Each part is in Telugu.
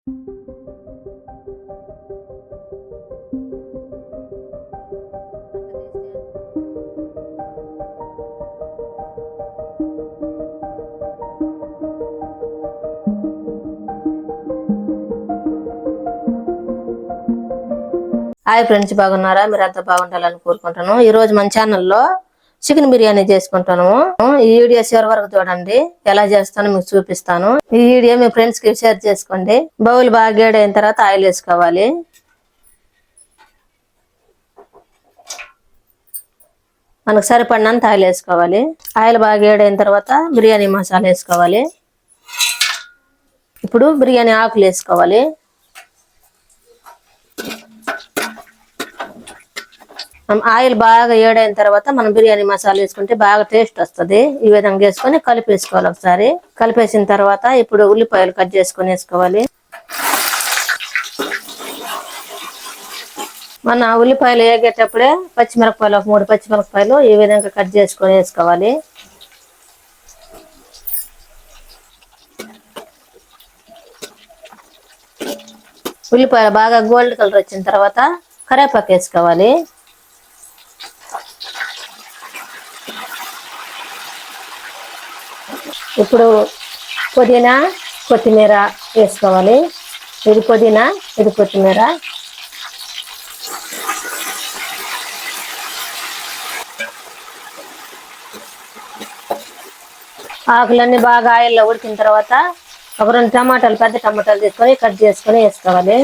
హాయ్ ఫ్రెండ్స్, బాగున్నారా? మీరంతా బాగుండాలని కోరుకుంటాను. ఈ రోజు మన ఛానల్లో చికెన్ బిర్యానీ చేసుకుంటాను. ఈ వీడియో చివరి వరకు చూడండి, ఎలా చేస్తానో మీకు చూపిస్తాను. ఈ వీడియో మీ ఫ్రెండ్స్ కి షేర్ చేసుకోండి. బౌల్ బాగా వేడైన తర్వాత ఆయిల్ వేసుకోవాలి. మనకు సరిపడినంత ఆయిల్ వేసుకోవాలి. ఆయిల్ బాగా వేడైన తర్వాత బిర్యానీ మసాలా వేసుకోవాలి. ఇప్పుడు బిర్యానీ ఆకులు వేసుకోవాలి. ఆయిల్ బాగా వేడైన తర్వాత మనం బిర్యానీ మసాలా వేసుకుంటే బాగా టేస్ట్ వస్తుంది. ఈ విధంగా వేసుకొని కలిపేసుకోవాలి. ఒకసారి కలిపేసిన తర్వాత ఇప్పుడు ఉల్లిపాయలు కట్ చేసుకొని వేసుకోవాలి. మన ఉల్లిపాయలు వేగేటప్పుడే పచ్చిమిరపకాయలు, ఒక 3 పచ్చిమిరపకాయలు ఈ విధంగా కట్ చేసుకొని వేసుకోవాలి. ఉల్లిపాయలు బాగా గోల్డ్ కలర్ వచ్చిన తర్వాత కరివేపాకు వేసుకోవాలి. ఇప్పుడు పుదీనా, కొత్తిమీర వేసుకోవాలి. ఇది పుదీనా, ఇది కొత్తిమీర. ఆకులన్నీ బాగా ఆయిల్లో ఉడికిన తర్వాత ఒక 2 టమాటాలు, పెద్ద టమాటాలు తీసుకొని కట్ చేసుకొని వేసుకోవాలి.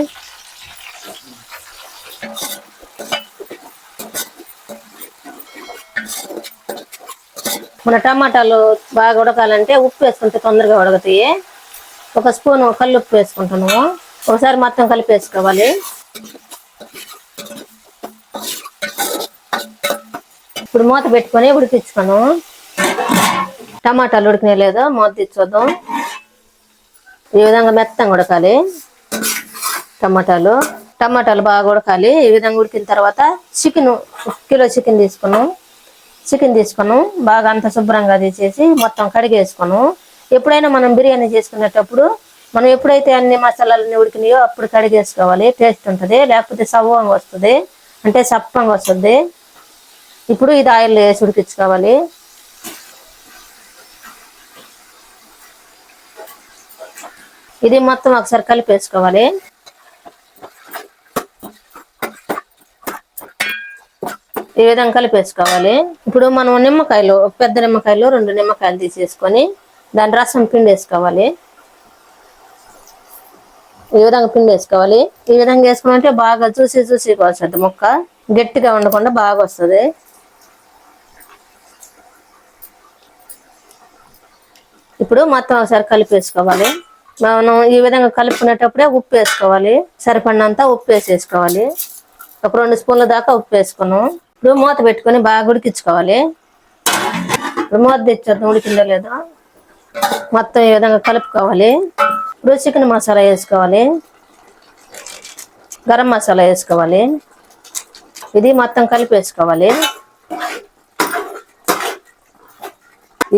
మన టమాటాలు బాగా ఉడకాలంటే ఉప్పు వేసుకుంటే తొందరగా ఉడకతాయి. 1 స్పూన్ కళ్ళు ఉప్పు వేసుకుంటున్నాము. ఒకసారి మొత్తం కలిపి వేసుకోవాలి. ఇప్పుడు మూత పెట్టుకొని ఉడికించుకోను. టమాటాలు ఉడికినా లేదో మూత తీసుకోద్దాం. ఈ విధంగా మెత్తంగా ఉడకాలి. టమాటాలు బాగా ఉడకాలి. ఈ విధంగా ఉడికిన తర్వాత చికెన్ 1 కిలో చికెన్ తీసుకున్నాం. బాగా అంత శుభ్రంగా తీసేసి మొత్తం కడిగేసుకున్నాం. ఎప్పుడైనా మనం బిర్యానీ చేసుకునేటప్పుడు మనం ఎప్పుడైతే అన్ని మసాలాలన్నీ ఉడికినాయో అప్పుడు కడిగేసుకోవాలి. టేస్ట్ ఉంటుంది. లేకపోతే సవ్వంగా వస్తుంది, అంటే సప్పంగా వస్తుంది. ఇప్పుడు ఇది ఆయిల్ వేసి ఉడికించుకోవాలి. ఇది మొత్తం ఒకసారి కలిపేసుకోవాలి. ఈ విధంగా కలిపేసుకోవాలి. ఇప్పుడు మనం నిమ్మకాయలు, పెద్ద నిమ్మకాయలు 2 నిమ్మకాయలు తీసేసుకొని దాని రసం పిండేసుకోవాలి. ఈ విధంగా పిండేసుకోవాలి. ఈ విధంగా వేసుకుంటే బాగా చూసిగా వస్తుంది. ముక్క గట్టిగా ఉండకుండా బాగా వస్తుంది. ఇప్పుడు మొత్తం ఒకసారి కలిపేసుకోవాలి. మనం ఈ విధంగా కలుపుకునేటప్పుడే ఉప్పు వేసుకోవాలి. సరిపడినంత ఉప్పు వేసేసుకోవాలి. ఒక 2 స్పూన్ల దాకా ఉప్పు వేసుకున్నాం. ఇప్పుడు మూత పెట్టుకొని బాగా ఉడికించుకోవాలి. ఇప్పుడు మూత తెచ్చేద్దాం, ఉడికిందో లేదో. మొత్తం ఈ విధంగా కలుపుకోవాలి. ఇప్పుడు చికెన్ మసాలా వేసుకోవాలి. గరం మసాలా వేసుకోవాలి. ఇది మొత్తం కలిపేసుకోవాలి.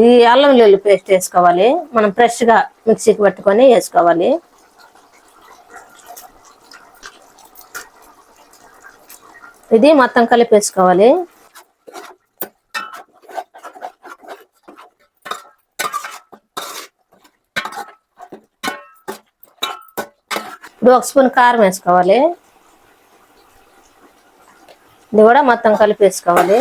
ఈ అల్లం వెల్లుల్లి పేస్ట్ వేసుకోవాలి. మనం ఫ్రెష్గా మిక్సీకి పట్టుకొని వేసుకోవాలి. ఇది మొత్తం కలిపేసుకోవాలి. ఇప్పుడు 1 స్పూన్ కారం వేసుకోవాలి. ఇది కూడా మొత్తం కలిపేసుకోవాలి.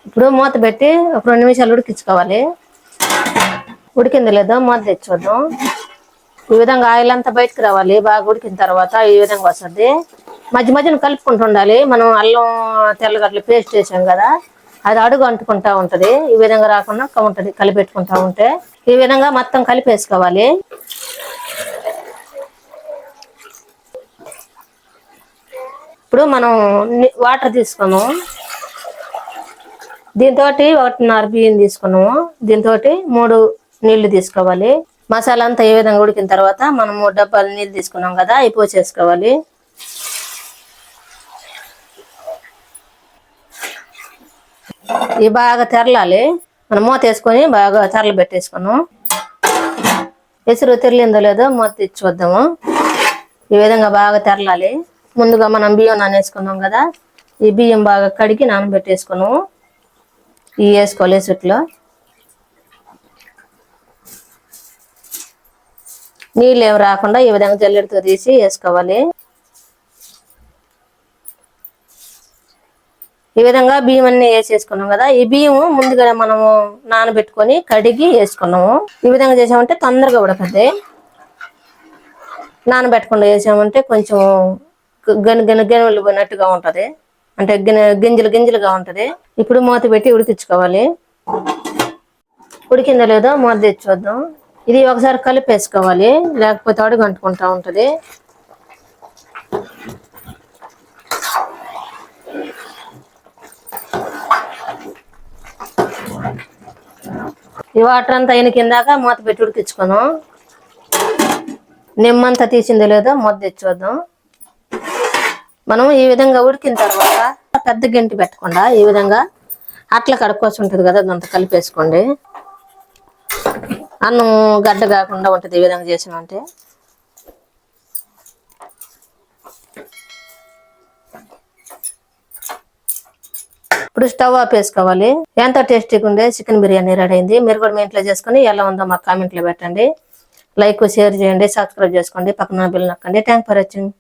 ఇప్పుడు మూత పెట్టి ఒక 2 నిమిషాలు ఉడికించుకోవాలి. ఉడికింది లేదో మూత తెచ్చుద్దాం. ఈ విధంగా ఆయిల్ అంతా బయటకు రావాలి. బాగా ఉడికిన తర్వాత ఈ విధంగా వస్తుంది. మధ్య మధ్యన కలుపుకుంటూ ఉండాలి. మనం అల్లం తెల్లగడ్డలు పేస్ట్ వేసాం కదా, అది అడుగు అంటుకుంటా ఉంటది. ఈ విధంగా రాకుండా ఉంటుంది కలిపెట్టుకుంటా ఉంటే. ఈ విధంగా మొత్తం కలిపేసుకోవాలి. ఇప్పుడు మనం వాటర్ తీసుకున్నాం. దీంతో 1.5 బియ్యం తీసుకున్నాము. దీంతో 3 నీళ్లు తీసుకోవాలి. మసాలా అంతా ఏ విధంగా ఉడికిన తర్వాత మనం 3 డబ్బాలు నీళ్ళు తీసుకున్నాం కదా, అవి పోసేసుకోవాలి. ఇవి బాగా తెరలాలి. మనం మూత వేసుకొని బాగా తెరలు పెట్టేసుకున్నాం. ఎసురు తెరలిందో లేదో మూత తెచ్చి చూద్దాము. ఈ విధంగా బాగా తెరలాలి. ముందుగా మనం బియ్యం నానేసుకున్నాం కదా, ఈ బియ్యం బాగా కడిగి నానబెట్టేసుకున్నాము. ఇవి వేసుకోవాలి ఎసురులో. నీళ్ళు ఏమి రాకుండా ఈ విధంగా జల్లెడతో తీసి వేసుకోవాలి. ఈ విధంగా బియ్యం అన్ని వేసేసుకున్నాం కదా, ఈ బియ్యం ముందుగా మనము నానబెట్టుకొని కడిగి వేసుకున్నాము. ఈ విధంగా చేసామంటే తొందరగా ఉడకద్ది. నానబెట్టకుండా వేసామంటే కొంచెం గెనులు పోయినట్టుగా ఉంటది, అంటే గింజలు గింజలుగా ఉంటది. ఇప్పుడు మూత పెట్టి ఉడికించుకోవాలి. ఉడికిందో లేదో మూత తెచ్చి చూద్దాం. ఇది ఒకసారి కలిపేసుకోవాలి, లేకపోతే అడుగు అంటుకుంటా ఉంటది. ఈ వాటర్ అంతా అయిన కిందాక మూత పెట్టి ఉడికించుకున్నాం. నిమ్మంతా తీసిందో లేదో మూత తెచ్చి చూద్దాం. మనం ఈ విధంగా ఉడికిన తర్వాత పెద్ద గంటి పెట్టకుండా ఈ విధంగా అట్ల కడుక్కోసి ఉంటుంది కదా, అదంతా కలిపేసుకోండి. అన్నం గడ్డ కాకుండా ఉంటుంది ఈ విధంగా చేసినామంటే. ఇప్పుడు స్టవ్ ఆఫ్ వేసుకోవాలి. ఎంతో టేస్టీగా ఉండే చికెన్ బిర్యానీ రెడీ అయింది. మీరు కూడా మీ ఇంట్లో చేసుకుని ఎలా ఉందో మాకు కామెంట్లో పెట్టండి. లైక్ షేర్ చేయండి, సబ్స్క్రైబ్ చేసుకోండి, పక్కన బిల్ నొక్కండి. Thank for watching.